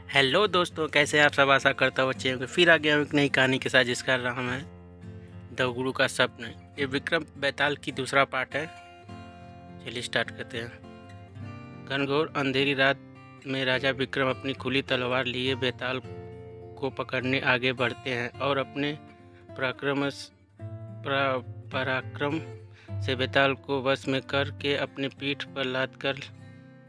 Hello दोस्तों, कैसे आप सब। आशा करता हूँ अच्छे होंगे। फिर आ गया हूँ एक नई कहानी के साथ जिसका नाम है द गुरु का सपना। ये विक्रम बेताल की दूसरा पार्ट है। चलिए स्टार्ट करते हैं। घनघोर अंधेरी रात में राजा विक्रम अपनी खुली तलवार लिए बेताल को पकड़ने आगे बढ़ते हैं और अपने पराक्रम से बेताल को वश में करके अपने पीठ पर लाद कर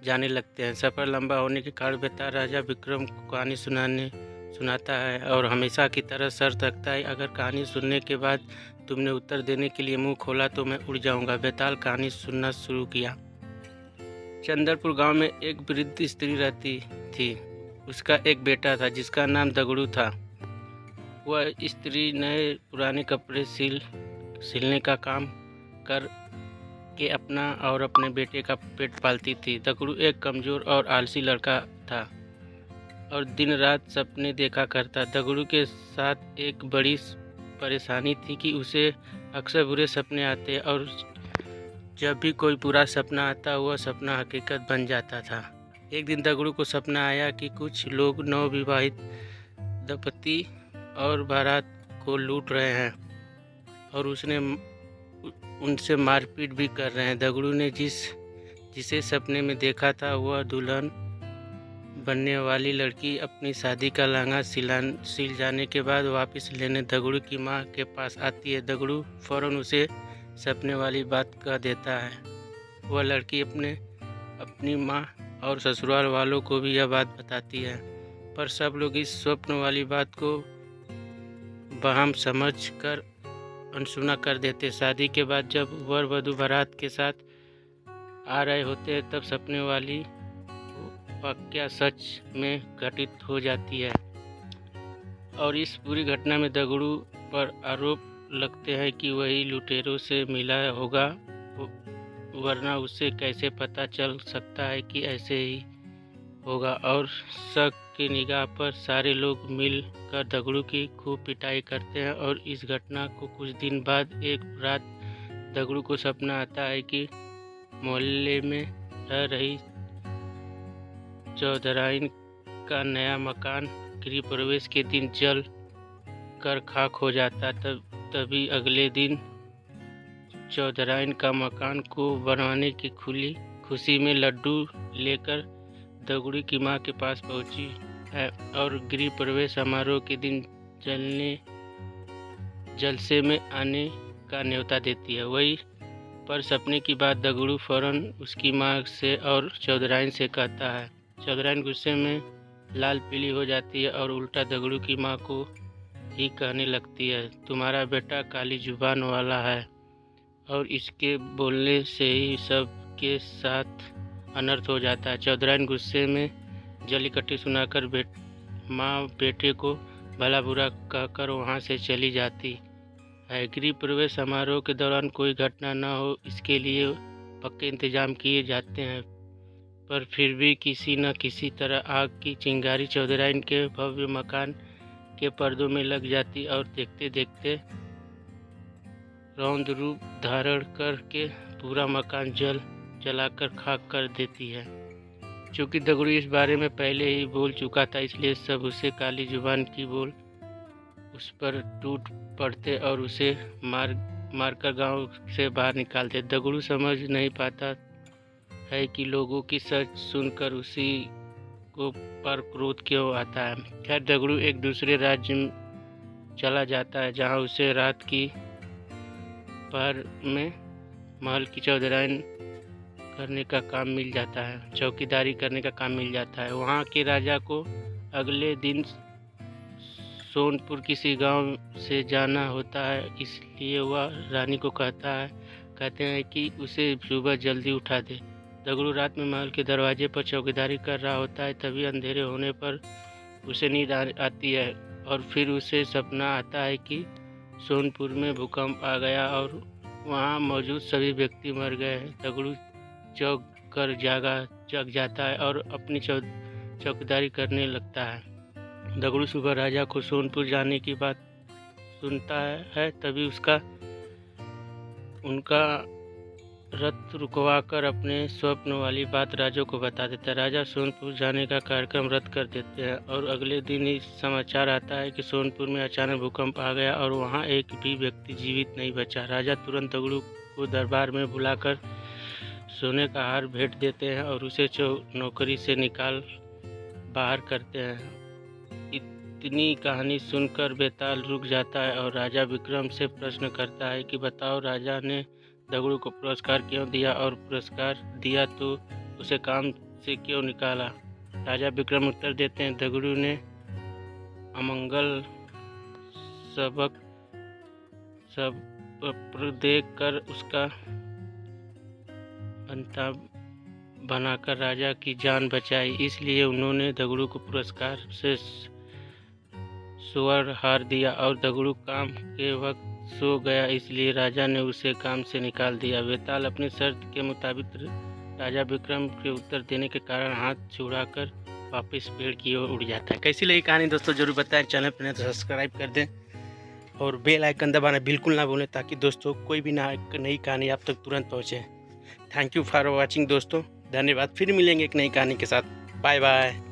जाने लगते हैं। सफ़र लंबा होने के कारण बेताल राजा विक्रम को कहानी सुनाता है और हमेशा की तरह शर्त रखता है, अगर कहानी सुनने के बाद तुमने उत्तर देने के लिए मुंह खोला तो मैं उड़ जाऊंगा। बेताल कहानी सुनना शुरू किया। चंदरपुर गांव में एक वृद्ध स्त्री रहती थी। उसका एक बेटा था जिसका नाम दगड़ू था। वह स्त्री नए पुराने कपड़े सिलने का काम कर के अपना और अपने बेटे का पेट पालती थी। दगड़ू एक कमज़ोर और आलसी लड़का था और दिन रात सपने देखा करता। दगड़ू के साथ एक बड़ी परेशानी थी कि उसे अक्सर बुरे सपने आते और जब भी कोई बुरा सपना आता वह सपना हकीकत बन जाता था। एक दिन दगड़ू को सपना आया कि कुछ लोग नवविवाहित दंपति और बारात को लूट रहे हैं और उनसे मारपीट भी कर रहे हैं। दगड़ू ने जिसे सपने में देखा था वह दुल्हन बनने वाली लड़की अपनी शादी का लहंगा सिल जाने के बाद वापस लेने दगड़ू की माँ के पास आती है। दगड़ू फौरन उसे सपने वाली बात कह देता है। वह लड़की अपनी माँ और ससुराल वालों को भी यह बात बताती है, पर सब लोग इस स्वप्न वाली बात को वहम समझ कर अनसुना कर देते। शादी के बाद जब वर वधू बारात के साथ आ रहे होते हैं तब सपने वाली वाकया सच में घटित हो जाती है और इस पूरी घटना में दगड़ू पर आरोप लगते हैं कि वही लुटेरों से मिला होगा, वरना उसे कैसे पता चल सकता है कि ऐसे ही होगा। और शक की निगाह पर सारे लोग मिल कर दगड़ू की खूब पिटाई करते हैं। और इस घटना को कुछ दिन बाद एक रात दगड़ू को सपना आता है कि मोहल्ले में रह रही चौधराइन का नया मकान गृह प्रवेश के दिन जल कर खाक हो जाता। तभी अगले दिन चौधराइन का मकान को बनवाने की खुशी में लड्डू लेकर दगड़ू की माँ के पास पहुंची है और गृह प्रवेश समारोह के दिन जलसे में आने का न्योता देती है। वही पर सपने की बात दगड़ू फौरन उसकी माँ से और चौधराइन से कहता है। चौधराइन गुस्से में लाल पीली हो जाती है और उल्टा दगड़ू की माँ को ही कहने लगती है, तुम्हारा बेटा काली जुबान वाला है और इसके बोलने से ही सब के साथ अनर्थ हो जाता है। चौधराइन गुस्से में जल इकट्ठी सुनाकर माँ बेटे को भला बुरा कहकर वहाँ से चली जाती है। गृह प्रवेश समारोह के दौरान कोई घटना न हो इसके लिए पक्के इंतजाम किए जाते हैं, पर फिर भी किसी न किसी तरह आग की चिंगारी चौधराइन के भव्य मकान के पर्दों में लग जाती और देखते देखते रौद्र रूप धारण करके पूरा मकान जलाकर खाक कर देती है। चूँकि दगड़ू इस बारे में पहले ही बोल चुका था, इसलिए सब उसे काली जुबान की बोल उस पर टूट पड़ते और उसे मारकर गांव से बाहर निकालते। दगड़ू समझ नहीं पाता है कि लोगों की सच सुनकर उसी को पर क्रोध क्यों आता है। खैर दगड़ू एक दूसरे राज्य में चला जाता है जहां उसे रात की पहर में महल की चौधराइन करने का काम मिल जाता है, चौकीदारी करने का काम मिल जाता है। वहाँ के राजा को अगले दिन सोनपुर किसी गांव से जाना होता है, इसलिए वह रानी को कहते हैं कि उसे सुबह जल्दी उठा दे। दगड़ू रात में महल के दरवाजे पर चौकीदारी कर रहा होता है। तभी अंधेरे होने पर उसे नींद आती है और फिर उसे सपना आता है कि सोनपुर में भूकंप आ गया और वहाँ मौजूद सभी व्यक्ति मर गए हैं। दगड़ू चौंक कर जग जाता है और अपनी चौकीदारी करने लगता है। दगड़ू सुबह राजा को सोनपुर जाने की बात सुनता है। तभी उनका रथ रुकवाकर अपने स्वप्न वाली बात राजा को बता देता है। राजा सोनपुर जाने का कार्यक्रम रद्द कर देते हैं और अगले दिन ही समाचार आता है कि सोनपुर में अचानक भूकंप आ गया और वहां एक भी व्यक्ति जीवित नहीं बचा। राजा तुरंत दगड़ू को दरबार में बुलाकर सोने का हार भेंट देते हैं और उसे नौकरी से निकाल बाहर करते हैं। इतनी कहानी सुनकर बेताल रुक जाता है और राजा विक्रम से प्रश्न करता है कि बताओ, राजा ने दगड़ू को पुरस्कार क्यों दिया और पुरस्कार दिया तो उसे काम से क्यों निकाला। राजा विक्रम उत्तर देते हैं, दगड़ू ने अमंगल सब देख कर उसका अंता बनाकर राजा की जान बचाई, इसलिए उन्होंने दगड़ू को पुरस्कार से स्वर्ण हार दिया और दगड़ू काम के वक्त सो गया, इसलिए राजा ने उसे काम से निकाल दिया। बेताल अपनी शर्त के मुताबिक राजा विक्रम के उत्तर देने के कारण हाथ छुड़ाकर वापस पेड़ की ओर उड़ जाता है। कैसी लगी कहानी दोस्तों जरूर बताएं। चैनल पर नहीं तो सब्सक्राइब कर दें और बेल आइकन दबाना बिल्कुल ना भूलें ताकि दोस्तों कोई भी नई कहानी आप तक तुरंत पहुँचे। थैंक यू फॉर वॉचिंग दोस्तों, धन्यवाद। फिर मिलेंगे एक नई कहानी के साथ। Bye bye.